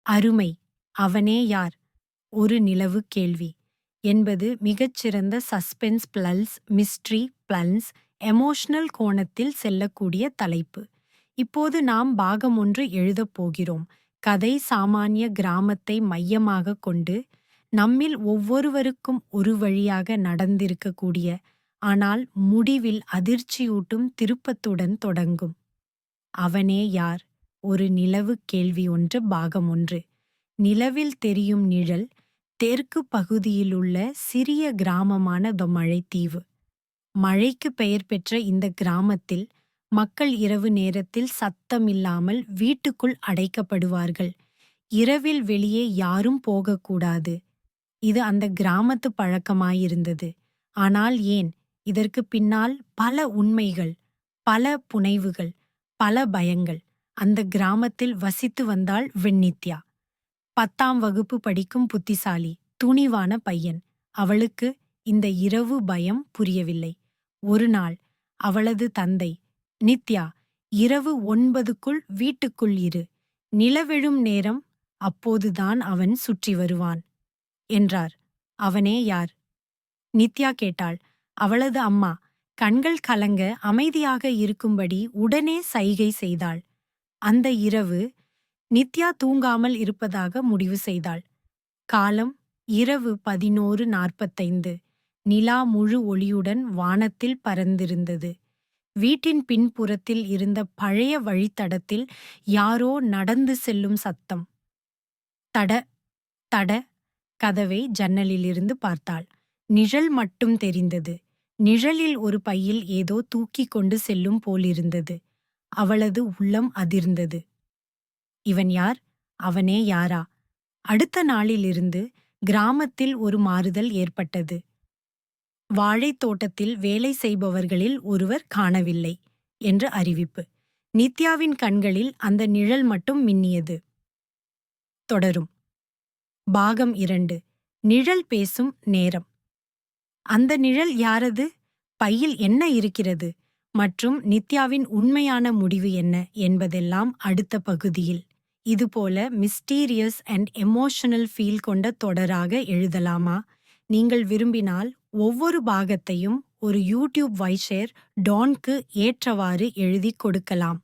அருமை. அவனே யார்? ஒரு நிலவு கேள்வி என்பது மிகச்சிறந்த suspense plus mystery plus emotional கோணத்தில் செல்லக்கூடிய தலைப்பு. இப்போது நாம் பாகம் 1 எழுதப் போகிறோம். கதை சாமானிய கிராமத்தை மையமாகக் கொண்டு நம்மில் ஒவ்வொருவருக்கும் ஒரு வழியாக நடந்திருக்கக்கூடிய, ஆனால் முடிவில் அதிர்ச்சியூட்டும் திருப்பத்துடன் தொடங்கும். அவனே யார்? ஒரு நிலவு கேள்வி 1 பாகம் 1. நிலவில் தெரியும் நிழல் தெற்கு பகுதியிலுள்ள சிறிய கிராமமான மழைத்தீவு. மழைக்கு பெயர் பெற்ற இந்த கிராமத்தில் மக்கள் இரவு நேரத்தில் சத்தமில்லாமல் வீட்டுக்குள் அடைக்கப்படுவார்கள். இரவில் வெளியே யாரும் போகக்கூடாது. இது அந்த கிராமத்து பழக்கமாயிருந்தது. ஆனால் ஏன்? இதற்கு பின்னால் பல உண்மைகள், பல புனைவுகள், பல பயங்கள். அந்த கிராமத்தில் வசித்து வந்தாள் வெண்ணித்யா. 10ஆம் வகுப்பு படிக்கும் புத்திசாலி, துணிவான பையன். அவளுக்கு இந்த இரவு பயம் புரியவில்லை. ஒரு நாள் அவளது தந்தை, நித்யா, இரவு 9க்குள் வீட்டுக்குள் இரு. நிலவெழும் நேரம், அப்போதுதான் அவன் சுற்றி வருவான் என்றார். அவனே யார்? நித்யா கேட்டாள். அவளது அம்மா கண்கள் கலங்க அமைதியாக இருக்கும்படி உடனே சைகை செய்தாள். அந்த இரவு நித்யா தூங்காமல் இருப்பதாக முடிவு செய்தாள். காலம் இரவு 11:45. நிலா முழு ஒளியுடன் வானத்தில் பறந்திருந்தது. வீட்டின் பின்புறத்தில் இருந்த பழைய வழித்தடத்தில் யாரோ நடந்து செல்லும் சத்தம். தட தட. கதவை ஜன்னலிலிருந்து பார்த்தாள். நிழல் மட்டும் தெரிந்தது. நிழலில் ஒரு பையில் ஏதோ தூக்கிக் கொண்டு செல்லும் போலிருந்தது. அவளது உள்ளம் அதிர்ந்தது. இவன் யார்? அவனே யாரா? அடுத்த நாளிலிருந்து கிராமத்தில் ஒரு மாறுதல் ஏற்பட்டது. வாழைத் தோட்டத்தில் வேலை செய்பவர்களில் ஒருவர் காணவில்லை என்று அறிவிப்பு. நித்யாவின் கண்களில் அந்த நிழல் மட்டும் மின்னியது. தொடரும். பாகம் 2. நிழல் பேசும் நேரம். அந்த நிழல் யாரது? பையில் என்ன இருக்கிறது? மற்றும் நித்யாவின் உண்மையான முடிவு என்ன என்பதெல்லாம் அடுத்த பகுதியில். இதுபோல மிஸ்டீரியஸ் அண்ட் எமோஷனல் ஃபீல் கொண்ட தொடராக எழுதலாமா? நீங்கள் விரும்பினால் ஒவ்வொரு பாகத்தையும் ஒரு யூடியூப் வாய்ஸ் ஷேர் டான்க்கு ஏற்றவாறு எழுதி கொடுக்கலாம்.